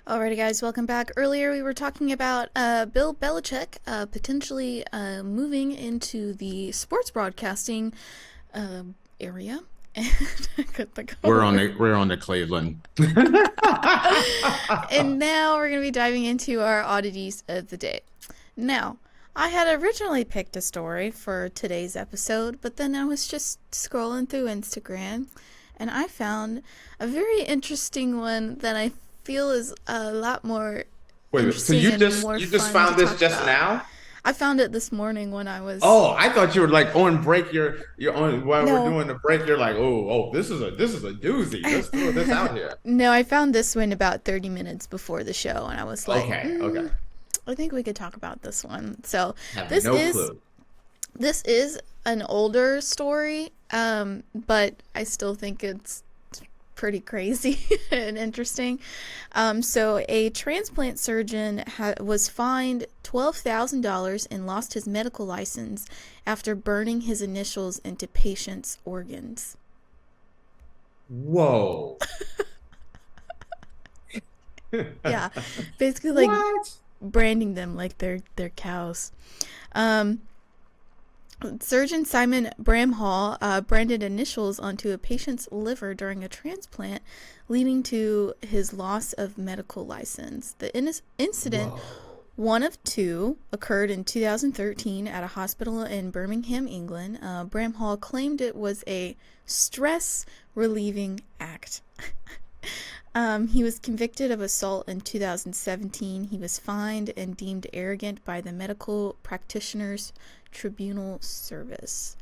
Alrighty, guys, welcome back. Earlier, we were talking about Bill Belichick potentially moving into the sports broadcasting area. And I couldn't think of We're on the Cleveland. And now we're going to be diving into our oddities of the day. Now, I had originally picked a story for today's episode, but then I was just scrolling through Instagram, and I found a very interesting one that I feel is a lot more Wait, so interesting you and just more you just fun to found this talk just about. now? I found it this morning when I was Oh, I thought you were like on break. You're on while we're no doing the break. You're like, this is a doozy. Let's throw this out here. no, I found this one about 30 minutes before the show, and I was like, Okay. I think we could talk about this one. So Have this no is clue. this is an older story, but I still think it's pretty crazy and interesting. So a transplant surgeon was fined $12,000 and lost his medical license after burning his initials into patients' organs. Whoa. Yeah, basically like What? branding them like they're cows. Um, Surgeon Simon Bramhall branded initials onto a patient's liver during a transplant, leading to his loss of medical license. The incident, Whoa. one of two, occurred in 2013 at a hospital in Birmingham, England. Bramhall claimed it was a stress-relieving act. He was convicted of assault in 2017. He was fined and deemed arrogant by the Medical Practitioners Tribunal Service.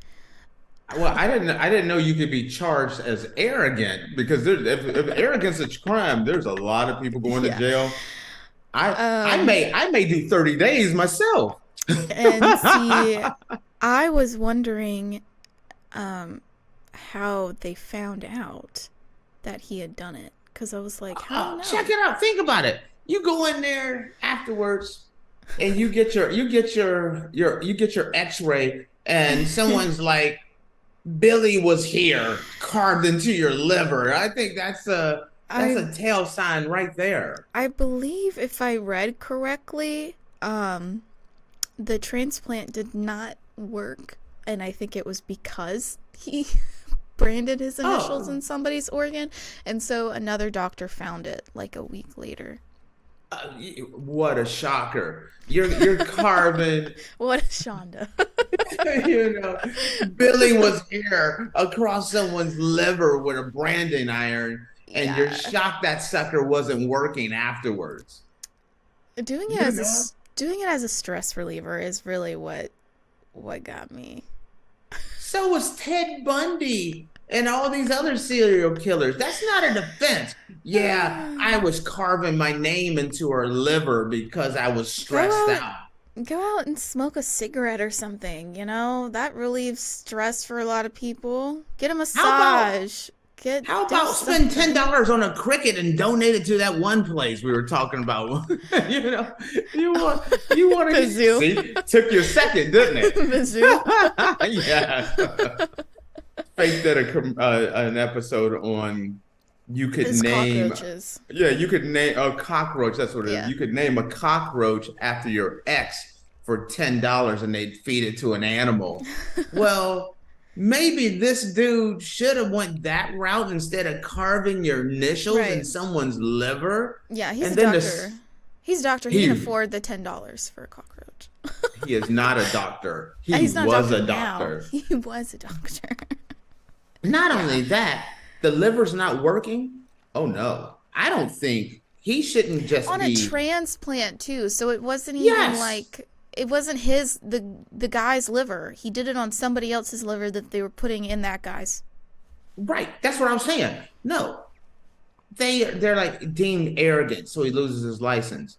Well, I didn't know you could be charged as arrogant because if arrogance is a crime, there's a lot of people going to Yeah. jail. I Um, may do 30 days myself. and see, I was wondering how they found out that he had done it. Because I was like, how do you Check know? it out. Think about it. You go in there afterwards and you get your x-ray and someone's like Billy was here carved into your liver. I think that's I a tail sign right there. I believe if I read correctly, the transplant did not work, and I think it was because he branded his initials Oh, in somebody's organ, and so another doctor found it like a week later. what a shocker. You're carving, What a Shonda. you know, Billy was here across someone's liver with a branding iron, and you're Yeah. shocked that sucker wasn't working afterwards. Doing it You as know? doing it as a stress reliever is really what got me. So was Ted Bundy and all these other serial killers. That's not a defense. Yeah, I was carving my name into her liver because I was Go stressed out out. Go out and smoke a cigarette or something, that relieves stress for a lot of people. Get a How about massage. how Do about spend ten something. dollars on a cricket and donate it to that one place we were talking about? you know, you want to get Mizzou. see took your second, didn't it? Mizzou. Yeah. Faith did an episode on you could His name cockroaches. yeah, you could name a cockroach. That's what it is. Yeah. You could name a cockroach after your ex for $10 and they'd feed it to an animal. Well, maybe this dude should have went that route instead of carving your initials in Right. someone's liver. Yeah, he's a And then doctor. He's a doctor. He can he afford the $10 for a cockroach. he is not a doctor. He's He not a was doctor a now. doctor. He was a doctor. Not Yeah. only that, the liver's not working. Oh no. I don't think he shouldn't just On a be. transplant too, so it wasn't even Yes. like it wasn't the guy's liver. He did it on somebody else's liver that they were putting in that guy's. Right. That's what I'm saying. No. They're like deemed arrogant, so he loses his license.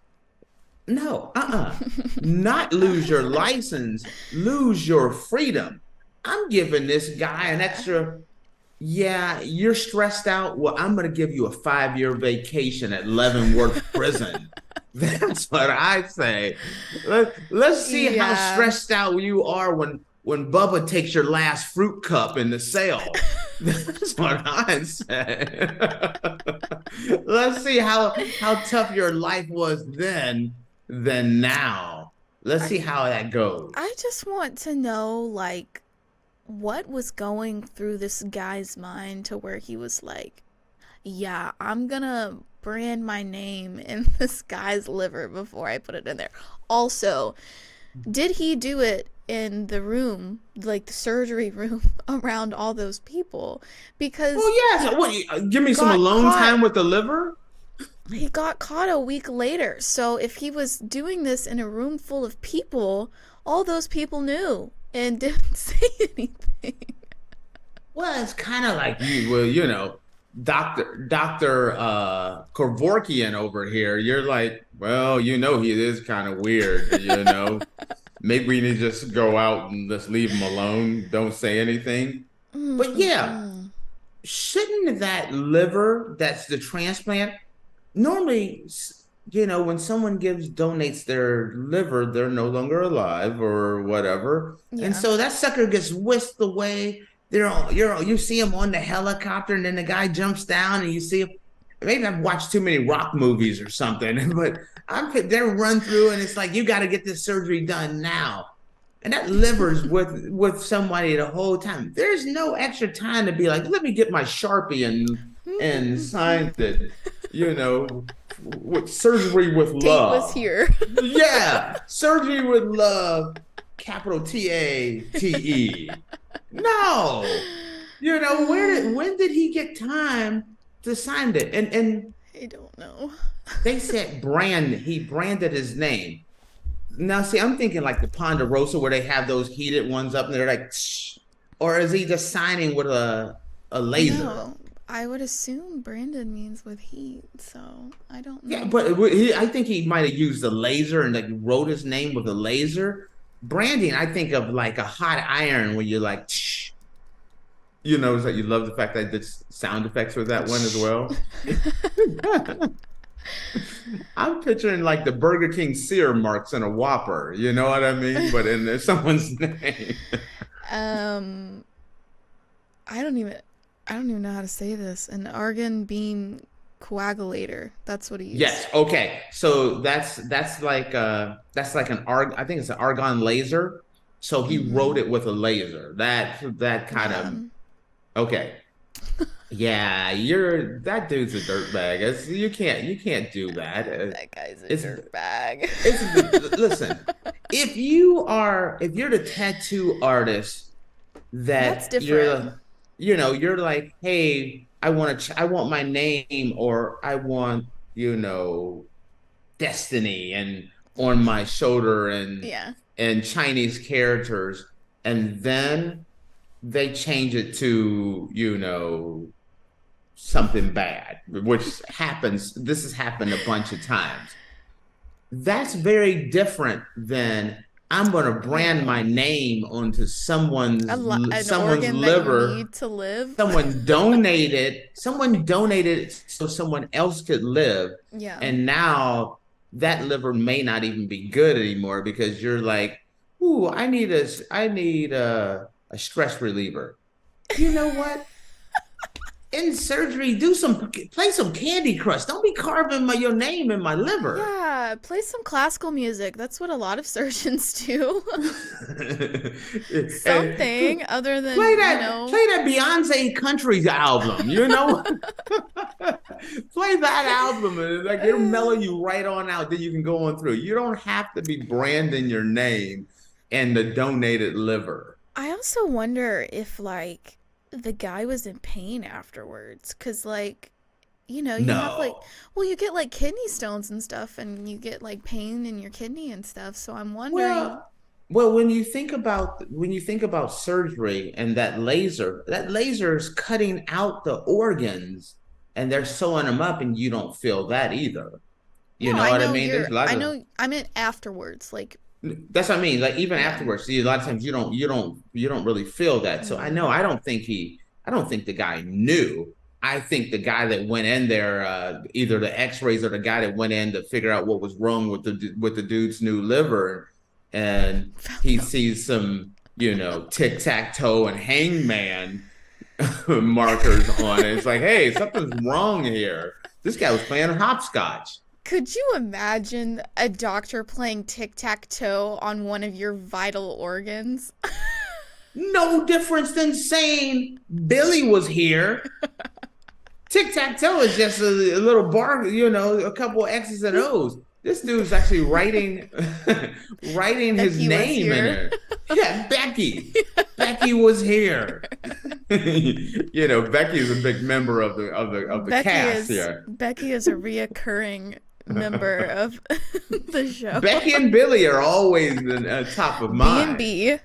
No, not lose your license, lose your freedom. I'm giving this guy an Yeah. extra. Yeah, you're stressed out. Well, I'm going to give you a 5-year vacation at Leavenworth Prison. That's what I say. Let's see how Yeah. stressed out you are when Bubba takes your last fruit cup in the cell. That's what I say. Let's see how tough your life was then than now. Let's see how that goes. I just want to know, like, what was going through this guy's mind to where he was like, yeah, I'm gonna brand my name in this guy's liver before I put it in there. Also, did he do it in the room, like the surgery room, around all those people? Because Well, yes. What? Give me some got alone caught. time with the liver. He got caught a week later. So if he was doing this in a room full of people, all those people knew and didn't say anything. Well, it's kind of like Doctor Kevorkian over here. You're like, well, he is kind of weird. Maybe we need to just go out and just leave him alone. Don't say anything. But yeah, shouldn't that liver, that's the transplant, normally, when someone donates their liver, they're no longer alive or whatever. Yeah. And so that sucker gets whisked away. You see him on the helicopter, and then the guy jumps down, and you see him. Maybe I've watched too many rock movies or something, but they're run through, and it's like, you got to get this surgery done now. And that liver's with somebody the whole time. There's no extra time to be like, let me get my Sharpie and sign it. With surgery with Tate love. was here. Yeah, surgery with love, capital TATE. No, when did he get time to sign it? And I don't know. they said he branded his name. Now, see, I'm thinking like the Ponderosa, where they have those heated ones up, and they're like, shh. Or is he just signing with a laser? No, I would assume branded means with heat, so I don't know. Yeah, but I think he might have used a laser and like wrote his name with a laser. Branding, I think of like a hot iron when you're like, shh. It's like you love the fact that I did sound effects with that one as well. I'm picturing like the Burger King sear marks in a Whopper, you know what I mean? But in someone's name. I don't even know how to say this. An argon beam coagulator. That's what he used. Yes. Okay. So that's like an I think it's an argon laser. So he wrote it with a laser. That kind of. Okay. Yeah, that dude's a dirtbag. You can't do that. That guy's a dirtbag. Listen, if you're the tattoo artist That's that different. you're like, hey, I want my name, or I want, destiny and on my shoulder and Chinese characters, and then they change it to, something bad, which happens. This has happened a bunch of times. That's very different than I'm going to brand my name onto someone's organ liver. That you need to live. Someone donated so someone else could live. Yeah. And now that liver may not even be good anymore because you're like, ooh, I need a stress reliever. You know what? In surgery, play some Candy Crush. Don't be carving your name in my liver. Yeah, play some classical music. That's what a lot of surgeons do. Something other than play that Beyonce country album. Play that album, and like it'll mellow you right on out. Then you can go on through. You don't have to be branding your name and the donated liver. I also wonder if like the guy was in pain afterwards, because like you have like, well, you get like kidney stones and stuff, and you get like pain in your kidney and stuff, so I'm wondering. Well, when you think about surgery and that laser is cutting out the organs and they're sewing them up, and you don't feel that either. You know what I mean? I meant afterwards, like. That's what I mean. Like even afterwards, see, a lot of times you don't really feel that. So I don't think the guy knew. I think the guy that went in there, either the X-rays or the guy that went in to figure out what was wrong with the dude's new liver, and he sees some tic-tac-toe and hangman markers on it. It's like, hey, something's wrong here. This guy was playing hopscotch. Could you imagine a doctor playing tic-tac-toe on one of your vital organs? No difference than saying Billy was here. Tic-tac-toe is just a little bar, a couple of X's and O's. This dude's actually writing his name in there. Yeah, Becky. Becky was here. Becky is a big member of the cast here. Becky is a reoccurring member of the show. Becky and Billy are always top of mind. B&B.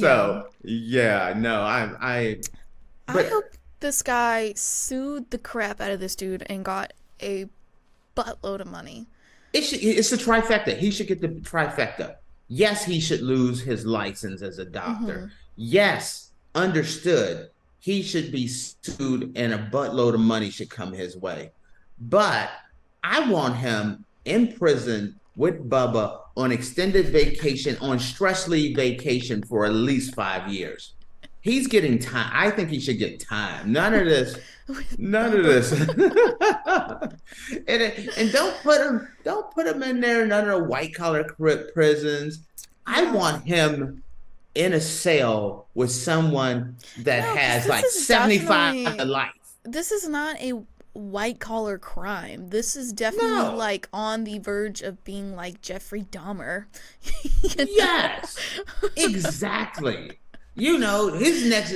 So yeah, no, I hope this guy sued the crap out of this dude and got a buttload of money. It's the trifecta. He should get the trifecta. Yes, he should lose his license as a doctor. Mm-hmm. Yes, understood. He should be sued and a buttload of money should come his way. But I want him in prison with Bubba on extended vacation, on stress leave vacation for at least 5 years. He's getting time. I think he should get time. None of this. and don't put him in there, none of the white collar prisons. I want him in a cell with someone that has like 75 life. This is not a white collar crime. This is definitely like on the verge of being like Jeffrey Dahmer. Yes, exactly. His next,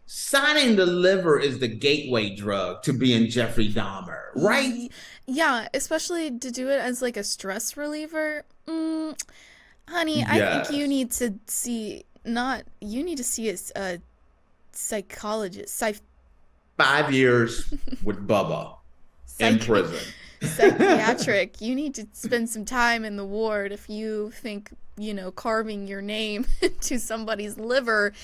signing the liver is the gateway drug to being Jeffrey Dahmer, right? Yeah, especially to do it as like a stress reliever. Honey, yes. I think you need to see a psychologist. 5 years with Bubba in prison. Psychiatric. You need to spend some time in the ward if you think, carving your name into somebody's liver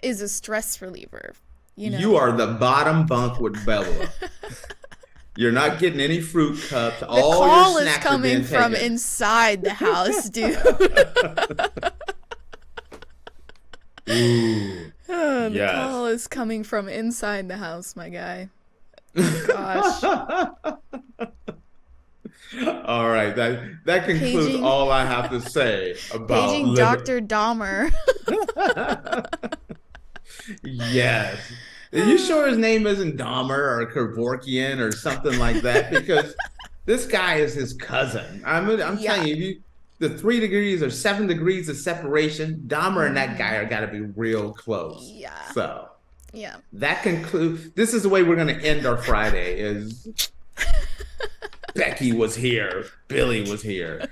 is a stress reliever. You are the bottom bunk with Bubba. You're not getting any fruit cups. All your call snacks is coming from inside the house, dude. Ooh, the call is coming from inside the house, my guy. Gosh. All right, that concludes all I have to say about paging Dr. Dahmer. Yes. Are you sure his name isn't Dahmer or Kevorkian or something like that? Because this guy is his cousin. I'm telling you, the 3 degrees or 7 degrees of separation, Dahmer and that guy are got to be real close. Yeah. So yeah, that concludes. This is the way we're going to end our Friday. Is Becky was here, Billy was here.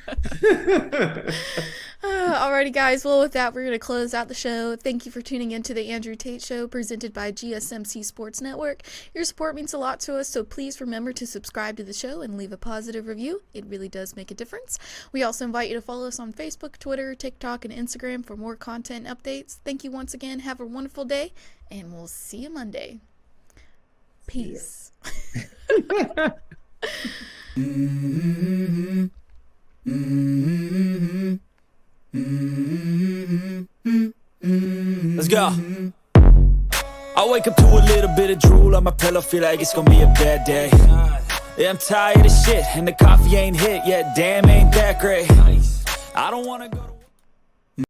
Alrighty, guys. Well, with that, we're going to close out the show. Thank you for tuning in to the Andrew Tate Show, presented by GSMC Sports Network. Your support means a lot to us, so please remember to subscribe to the show and leave a positive review. It really does make a difference. We also invite you to follow us on Facebook, Twitter, TikTok, and Instagram for more content updates. Thank you once again. Have a wonderful day, and we'll see you Monday. Peace. Mm-hmm. Mm-hmm. Mm-hmm. Let's go. I wake up to a little bit of drool on my pillow, feel like it's gonna be a bad day. Yeah, I'm tired of shit, and the coffee ain't hit yet. Damn, ain't that great. I don't wanna go to